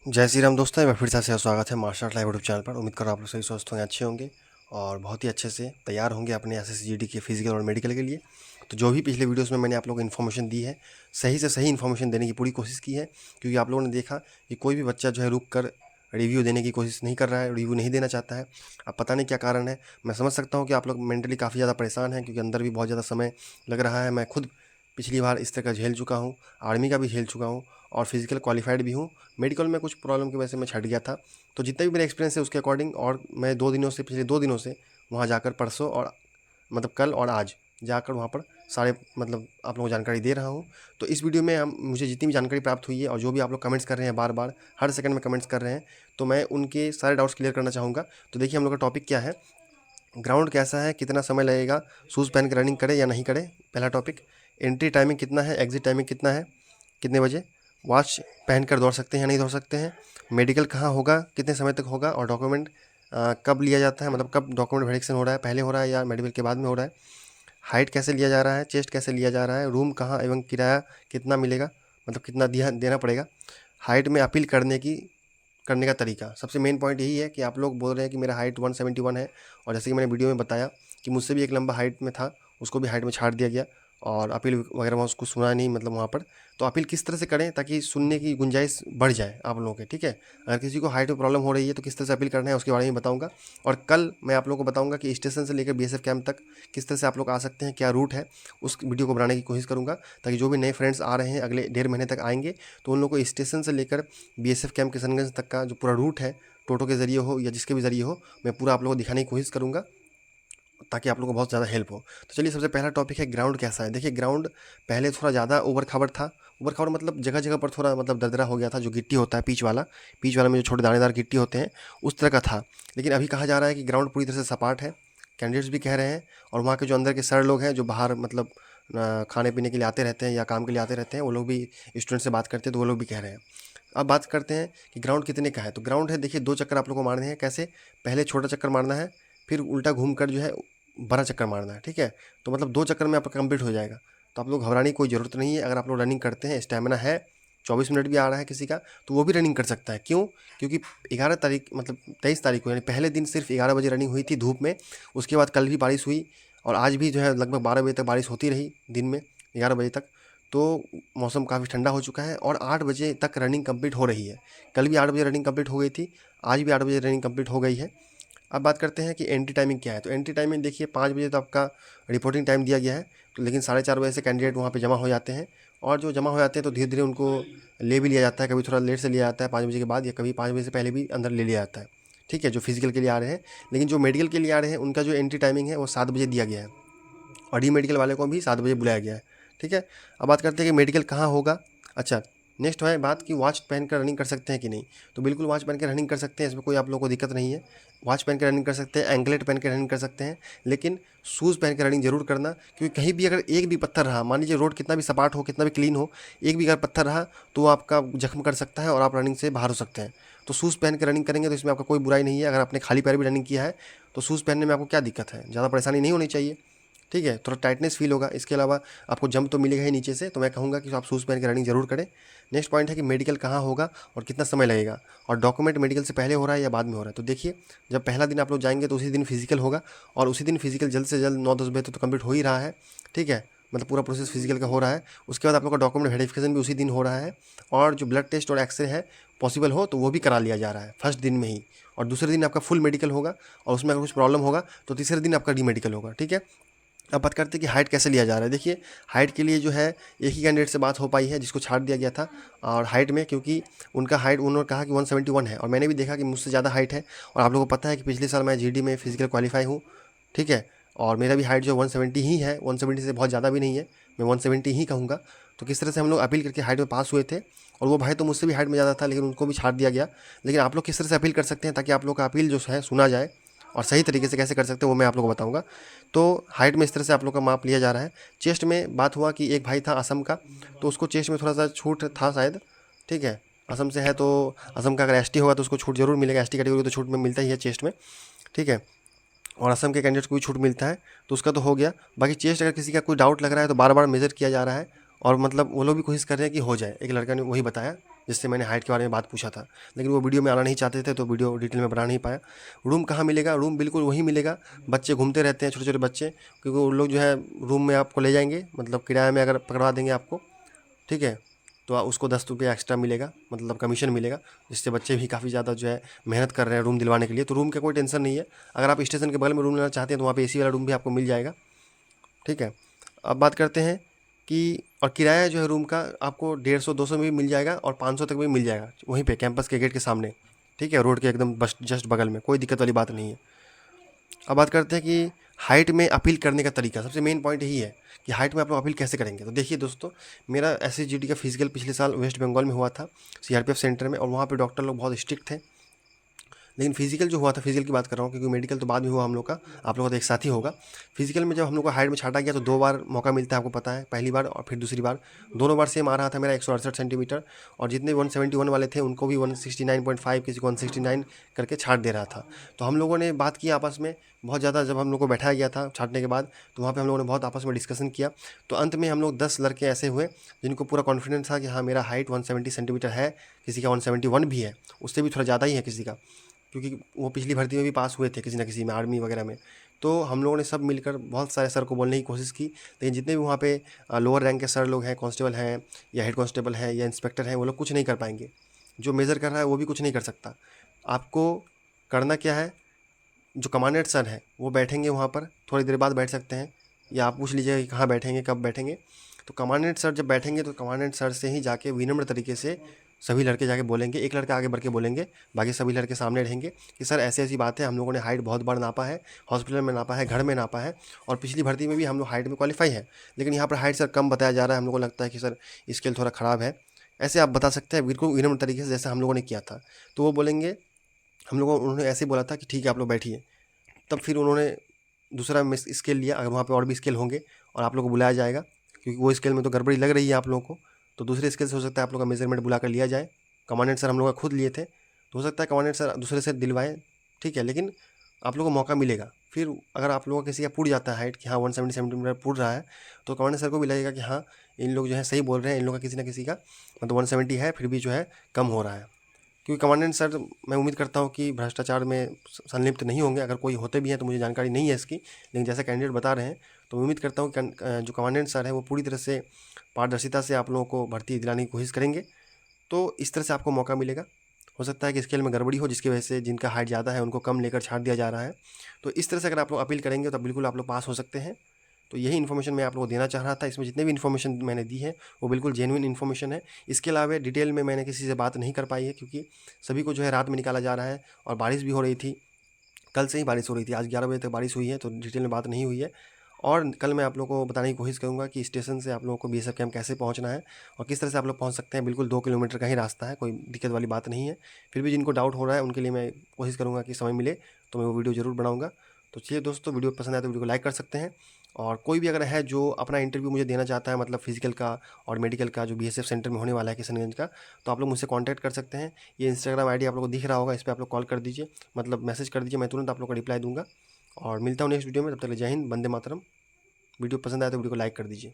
जय श्री राम दोस्तों, मैं फिर से आपका स्वागत है martial art live YouTube channel पर। उम्मीद करो आप लोग सही स्वस्थ होंगे, अच्छे होंगे और बहुत ही अच्छे से तैयार होंगे अपने एसएससीजीडी के फिजिकल और मेडिकल के लिए। तो जो भी पिछले वीडियोस में मैंने आप लोगों को इन्फॉर्मेशन दी है, सही से सही इन्फॉर्मेशन देने की पूरी कोशिश की है, क्योंकि आप लोगों ने देखा कि कोई भी बच्चा जो है रुक कर रिव्यू देने की कोशिश नहीं कर रहा है, रिव्यू नहीं देना चाहता है। अब पता नहीं क्या कारण है। मैं समझ सकता हूँ कि आप लोग मेंटली काफ़ी ज़्यादा परेशान हैं, क्योंकि अंदर भी बहुत ज़्यादा समय लग रहा है। मैं खुद पिछली बार इस तरह का झेल चुका हूँ, आर्मी का भी झेल चुका हूँ और फिजिकल क्वालिफाइड भी हूँ। मेडिकल में कुछ प्रॉब्लम की वजह से मैं छट गया था। तो जितना भी मेरा एक्सपीरियंस है उसके अकॉर्डिंग, और मैं 2 दिनों से, पिछले 2 दिनों से वहाँ जाकर परसों और मतलब कल और आज जाकर वहाँ पर सारे मतलब आप लोगों को जानकारी दे रहा हूँ। तो इस वीडियो में हम मुझे जितनी भी जानकारी प्राप्त हुई है और जो भी आप लोग कमेंट्स कर रहे हैं, बार बार हर सेकंड में कमेंट्स कर रहे हैं, तो मैं उनके सारे डाउट्स क्लियर करना चाहूँगा। तो देखिए, हम लोग का टॉपिक क्या है, ग्राउंड कैसा है, कितना समय लगेगा, शूज़ पहन के रनिंग करें या नहीं करें, पहला टॉपिक। एंट्री टाइमिंग कितना है, एग्जिट टाइमिंग कितना है, कितने बजे, वॉच पहन कर दौड़ सकते हैं या नहीं दौड़ सकते हैं, मेडिकल कहाँ होगा, कितने समय तक होगा, और डॉक्यूमेंट कब लिया जाता है, मतलब कब डॉक्यूमेंट वेरिफिकेशन हो रहा है, पहले हो रहा है या मेडिकल के बाद में हो रहा है, हाइट कैसे लिया जा रहा है, चेस्ट कैसे लिया जा रहा है, रूम कहाँ एवं किराया कितना मिलेगा, मतलब कितना दिया देना पड़ेगा, हाइट में अपील करने का तरीका। सबसे मेन पॉइंट यही है कि आप लोग बोल रहे हैं कि मेरा हाइट 171 है, और जैसे कि मैंने वीडियो में बताया कि मुझसे भी एक लंबा हाइट में था, उसको भी हाइट में छाड़ दिया गया और अपील वगैरह वहाँ उसको सुना नहीं, मतलब वहाँ पर। तो अपील किस तरह से करें ताकि सुनने की गुंजाइश बढ़ जाए आप लोगों के, ठीक है। अगर किसी को हाइट में प्रॉब्लम हो रही है तो किस तरह से अपील करना है उसके बारे में बताऊँगा। और कल मैं आप लोगों को बताऊँगा कि स्टेशन से लेकर बीएसएफ कैंप तक किस तरह से आप लोग आ सकते हैं, क्या रूट है, उस वीडियो को बनाने की कोशिश करूँगा, ताकि जो भी नए फ्रेंड्स आ रहे हैं अगले 1.5 महीने तक आएंगे, तो उन लोगों को स्टेशन से लेकर बीएसएफ कैंप किशनगंज तक का जो पूरा रूट है, टोटो के ज़रिए हो या जिसके भी ज़रिए हो, मैं पूरा आप लोगों को दिखाने की कोशिश करूँगा, ताकि आप लोगों को बहुत ज़्यादा हेल्प हो। तो चलिए, सबसे पहला टॉपिक है ग्राउंड कैसा है। देखिए, ग्राउंड पहले थोड़ा ज़्यादा ऊबड़ खाबड़ था। ऊबड़ खाबड़ मतलब जगह जगह पर थोड़ा मतलब दरदरा हो गया था। जो गिट्टी होता है पिच वाला में जो छोटे दानेदार गिट्टी होते हैं, उस तरह का था। लेकिन अभी कहा जा रहा है कि ग्राउंड पूरी तरह से सपाट है, कैंडिडेट्स भी कह रहे हैं। और वहाँ के जो अंदर के सर लोग हैं, जो बाहर मतलब खाने पीने के लिए आते रहते हैं या काम के लिए आते रहते हैं, वो लोग भी स्टूडेंट से बात करते हैं, तो वो लोग भी कह रहे हैं। अब बात करते हैं कि ग्राउंड कितने का है। तो ग्राउंड है, देखिए, 2 चक्कर आप लोग को मारने हैं। कैसे, पहले छोटा चक्कर मारना है, फिर उल्टा घूम कर जो है बड़ा चक्कर मारना है, ठीक है। तो मतलब 2 चक्कर में आपका कंप्लीट हो जाएगा। तो आप लोग घबराने की कोई ज़रूरत नहीं है। अगर आप लोग रनिंग करते हैं, स्टेमिना है, 24 मिनट भी आ रहा है किसी का, तो वो भी रनिंग कर सकता है। क्यों? क्योंकि 11 तारीख मतलब 23 तारीख को, यानी पहले दिन सिर्फ 11 बजे रनिंग हुई थी धूप में। उसके बाद कल भी बारिश हुई और आज भी जो है लगभग 12 बजे तक बारिश होती रही, दिन में 11 बजे तक। तो मौसम काफ़ी ठंडा हो चुका है और 8 बजे तक रनिंग कंप्लीट हो रही है। कल भी 8 बजे रनिंग कंप्लीट हो गई थी, आज भी 8 बजे रनिंग कंप्लीट हो गई है। अब बात करते हैं कि एंट्री टाइमिंग क्या है। तो एंट्री टाइमिंग देखिए, 5 बजे तो आपका रिपोर्टिंग टाइम दिया गया है, तो लेकिन 4:30 बजे से कैंडिडेट वहाँ पे जमा हो जाते हैं। और जो जमा हो जाते हैं तो धीरे धीरे उनको ले भी लिया जाता है, कभी थोड़ा लेट से लिया जाता है 5 बजे के बाद, या कभी 5 बजे से पहले भी अंदर ले लिया जाता है, ठीक है, जो फिजिकल के लिए आ रहे हैं। लेकिन जो मेडिकल के लिए आ रहे हैं उनका जो एंट्री टाइमिंग है वो 7 बजे दिया गया है, और डी मेडिकल वाले को भी 7 बजे बुलाया गया है, ठीक है। अब बात करते हैं कि मेडिकल कहाँ होगा। अच्छा, नेक्स्ट है बात कि वॉच पहन कर रनिंग कर सकते हैं कि नहीं। तो बिल्कुल वॉच पहन कर रनिंग कर सकते हैं, इसमें कोई आप लोगों को दिक्कत नहीं है। वॉच पहन के रनिंग कर सकते हैं, एंकलेट पहन के रनिंग कर सकते हैं, लेकिन शूज़ पहन के रनिंग जरूर करना। क्योंकि कहीं भी अगर एक भी पत्थर रहा, मान लीजिए रोड कितना भी सपाट हो, कितना भी क्लीन हो, एक भी अगर पत्थर रहा तो वो आपका जख्म कर सकता है और आप रनिंग से बाहर हो सकते हैं। तो शूज़ पहन के रनिंग करेंगे तो इसमें आपका कोई बुराई नहीं है। अगर आपने खाली पैर भी रनिंग किया है तो शूज़ पहनने में आपको क्या दिक्कत है, ज़्यादा परेशानी नहीं होनी चाहिए, ठीक है। थोड़ा टाइटनेस फील होगा, इसके अलावा आपको जंप तो मिलेगा ही नीचे से। तो मैं कहूँगा कि आप शूज़ पहन के रनिंग जरूर करें। नेक्स्ट पॉइंट है कि मेडिकल कहाँ होगा और कितना समय लगेगा, और डॉक्यूमेंट मेडिकल से पहले हो रहा है या बाद में हो रहा है। तो देखिए, जब पहला दिन आप लोग जाएंगे तो उसी दिन फिजिकल होगा, और उसी दिन फिजिकल जल्द से जल्द 9-10 बजे तक तो कंप्लीट हो ही रहा है, ठीक है। मतलब पूरा प्रोसेस फिजिकल का हो रहा है। उसके बाद आप लोग का डॉक्यूमेंट वेरिफिकेशन भी उसी दिन हो रहा है, और जो ब्लड टेस्ट और एक्सरे है पॉसिबल हो तो वो भी करा लिया जा रहा है फर्स्ट दिन में ही। और दूसरे दिन आपका फुल मेडिकल होगा, और उसमें अगर कुछ प्रॉब्लम होगा तो तीसरे दिन आपका डी मेडिकल होगा, ठीक है। अब बात करते हैं कि हाइट कैसे लिया जा रहा है। देखिए, हाइट के लिए जो है एक ही कैंडिडेट से बात हो पाई है जिसको छाड़ दिया गया था। और हाइट में, क्योंकि उनका हाइट उन्होंने कहा कि 171 है, और मैंने भी देखा कि मुझसे ज़्यादा हाइट है। और आप लोगों को पता है कि पिछले साल मैं जीडी में फिजिकल क्वालिफाई हूँ, ठीक है। और मेरा भी हाइट जो 170 ही है, 170 से बहुत ज़्यादा भी नहीं है, मैं 170 ही कहूँगा। तो किस तरह से हम लोग अपील करके हाइट में पास हुए थे, और वो भाई तो मुझसे भी हाइट में ज़्यादा था, लेकिन उनको भी छाड़ दिया गया। लेकिन आप लोग किस तरह से अपील कर सकते हैं ताकि आप लोग का अपील जो है सुना जाए, और सही तरीके से कैसे कर सकते हैं वो मैं आप लोगों को बताऊंगा। तो हाइट में इस तरह से आप लोग का माप लिया जा रहा है। चेस्ट में बात हुआ कि एक भाई था असम का, तो उसको चेस्ट में थोड़ा सा छूट था शायद, ठीक है। असम से है तो असम का अगर एसटी होगा तो उसको छूट जरूर मिलेगा, एसटी कैटेगरी तो छूट में मिलता ही है चेस्ट में, ठीक है। और असम के कैंडिडेट को भी छूट मिलता है, तो उसका तो हो गया। बाकी चेस्ट अगर किसी का कोई डाउट लग रहा है तो बार बार मेजर किया जा रहा है, और मतलब वो लोग भी कोशिश कर रहे हैं कि हो जाए। एक लड़का ने वही बताया, जिससे मैंने हाइट के बारे में बात पूछा था, लेकिन वो वीडियो में आना नहीं चाहते थे तो वीडियो डिटेल में बना नहीं पाया। रूम कहाँ मिलेगा? रूम बिल्कुल वहीं मिलेगा, बच्चे घूमते रहते हैं, छोटे छोटे बच्चे, क्योंकि वो लोग जो है रूम में आपको ले जाएंगे, मतलब किराए में अगर पकड़वा देंगे आपको, ठीक है, तो उसको 10 रुपये एक्स्ट्रा मिलेगा, मतलब कमीशन मिलेगा, जिससे बच्चे भी काफ़ी ज़्यादा जो है मेहनत कर रहे हैं रूम दिलवाने के लिए। तो रूम का कोई टेंशन नहीं है। अगर आप स्टेशन के बगल में रूम लेना चाहते हैं तो वहाँ पे AC वाला रूम भी आपको मिल जाएगा, ठीक है। अब बात करते हैं कि और किराया जो है रूम का आपको 150-200 में भी मिल जाएगा और 500 तक भी मिल जाएगा, वहीं पे कैंपस के गेट के सामने, ठीक है, रोड के एकदम बस जस्ट बगल में, कोई दिक्कत वाली बात नहीं है। अब बात करते हैं कि हाइट में अपील करने का तरीका, सबसे मेन पॉइंट यही है कि हाइट में आप लोग अपील कैसे करेंगे। तो देखिए दोस्तों, मेरा SSGD का फिजिकल पिछले साल वेस्ट बंगाल में हुआ था, CRPF सेंटर में, और वहाँ पे डॉक्टर लोग बहुत स्ट्रिक्ट थे। लेकिन फिजिकल जो हुआ था, फिजिकल की बात कर रहा हूँ क्योंकि मेडिकल तो बाद में हुआ हम लोग का, आप लोगों का तो एक साथ ही होगा। फिजिकल में जब हम लोग को हाइट में छाटा गया तो 2 बार मौका मिलता है, आपको पता है, पहली बार और फिर दूसरी बार। दोनों बार सेम आ रहा था मेरा 168 सेंटीमीटर, और जितने 171 वाले थे उनको भी 169.5, किसी को 169 करके छाट दे रहा था। तो हम लोगों ने बात की आपस में बहुत ज़्यादा, जब हम लोग को बैठाया गया था छाटने के बाद, तो वहाँ पे हम लोगों ने बहुत आपस में डिस्कशन किया। तो अंत में हम लोग 10 लड़के ऐसे हुए जिनको पूरा कॉन्फिडेंस था कि हाँ मेरा हाइट 170 सेंटीमीटर है, किसी का 171 भी है, उससे भी थोड़ा ज़्यादा ही है किसी का, क्योंकि वो पिछली भर्ती में भी पास हुए थे किसी न किसी में, आर्मी वगैरह में। तो हम लोगों ने सब मिलकर बहुत सारे सर को बोलने की कोशिश की, लेकिन जितने भी वहाँ पे लोअर रैंक के सर लोग हैं, कांस्टेबल हैं या हेड कांस्टेबल हैं या इंस्पेक्टर हैं, वो लोग कुछ नहीं कर पाएंगे। जो मेज़र कर रहा है वो भी कुछ नहीं कर सकता। आपको करना क्या है, जो कमांडेंट सर हैं वो बैठेंगे वहाँ पर, थोड़ी देर बाद बैठ सकते हैं, या आप पूछ लीजिएगा कि कहाँ बैठेंगे, कब बैठेंगे। तो कमांडेंट सर जब बैठेंगे तो कमांडेंट सर से ही जाके विनम्र तरीके से सभी लड़के जाके बोलेंगे, एक लड़का आगे बढ़ के बोलेंगे, बाकी सभी लड़के सामने रहेंगे कि सर ऐसी ऐसी बात है, हम लोगों ने हाइट बहुत बार नापा है, हॉस्पिटल में नापा है, घर में नापा है, और पिछली भर्ती में भी हम लोग हाइट में क्वालिफाई है, लेकिन यहाँ पर हाइट सर कम बताया जा रहा है, हम लोग को लगता है कि सर स्केल थोड़ा ख़राब है। ऐसे आप बता सकते हैं बिल्कुल विनम्र तरीके से, जैसे हम लोगों ने किया था। तो वो बोलेंगे, हम लोगों उन्होंने ऐसे बोला था कि ठीक है आप लोग बैठिए। तब फिर उन्होंने दूसरा स्केल लिया, अगर वहाँ पे और भी स्केल होंगे और आप लोगों को बुलाया जाएगा, क्योंकि वो स्केल में तो गड़बड़ी लग रही है आप लोगों को, तो दूसरे स्केल से हो सकता है आप लोग का मेजरमेंट बुला कर लिया जाए। कमांडेंट सर हम लोग का खुद लिए थे, तो हो सकता है कमांडेंट सर दूसरे से दिलवाएँ, ठीक है, लेकिन आप लोगों को मौका मिलेगा। फिर अगर आप लोगों का किसी का पुड़ जाता है हाइट कि हाँ 170 सेंटीमीटर पुड़ रहा है, तो कमांडेंट सर को भी लगेगा कि हाँ इन लोग जो है सही बोल रहे हैं, इन लोग का किसी ना किसी का मतलब 170 है, फिर भी जो है कम हो रहा है। क्योंकि कमांडेंट सर, मैं उम्मीद करता हूँ कि भ्रष्टाचार में संलिप्त नहीं होंगे, अगर कोई होते भी हैं तो मुझे जानकारी नहीं है इसकी, लेकिन जैसा कैंडिडेट बता रहे हैं तो मैं उम्मीद करता हूँ कि जो कमांडेंट सर हैं वो पूरी तरह से पारदर्शिता से आप लोगों को भर्ती दिलाने की कोशिश करेंगे। तो इस तरह से आपको मौका मिलेगा। हो सकता है कि स्केल में गड़बड़ी हो, जिसकी वजह से जिनका हाइट ज़्यादा है उनको कम लेकर छाट दिया जा रहा है। तो इस तरह से अगर आप लोग अपील करेंगे तो बिल्कुल आप लोग पास हो सकते हैं। तो यही इन्फॉर्मेशन मैं आप लोगों को देना चाह रहा था। इसमें जितने भी इन्फॉर्मेशन मैंने दी है वो बिल्कुल जेन्युइन इन्फॉर्मेशन है। इसके अलावा डिटेल में मैंने किसी से बात नहीं कर पाई है, क्योंकि सभी को जो है रात में निकाला जा रहा है, और बारिश भी हो रही थी, कल से ही बारिश हो रही थी, आज 11 बजे तक बारिश हुई है, तो डिटेल में बात नहीं हुई है। और कल मैं आप लोगों को बताने की कोशिश करूँगा कि स्टेशन से आप लोगों को BSF कैंप कैसे पहुँचना है और किस तरह से आप लोग पहुँच सकते हैं। बिल्कुल 2 किलोमीटर का ही रास्ता है, कोई दिक्कत वाली बात नहीं है। फिर भी जिनको डाउट हो रहा है उनके लिए मैं कोशिश करूँगा कि समय मिले तो मैं वो वीडियो ज़रूर बनाऊँगा। तो चलिए दोस्तों, वीडियो पसंद आए तो वीडियो को लाइक कर सकते हैं, और कोई भी अगर है जो अपना इंटरव्यू मुझे देना चाहता है, मतलब फिजिकल का और मेडिकल का, जो BSF सेंटर में होने वाला है किशनगंज का, तो आप लोग मुझसे कांटेक्ट कर सकते हैं। ये इंस्टाग्राम आईडी आप लोगों को दिख रहा होगा, इस पर आप लोग कॉल कर दीजिए, मतलब मैसेज कर दीजिए, मैं तुरंत आप लोग को रिप्लाई दूंगा। और मिलता हूँ नेक्स्ट वीडियो में, तब तक जय हिंद, वंदे मातरम। वीडियो पसंद आए तो वीडियो को लाइक कर दीजिए।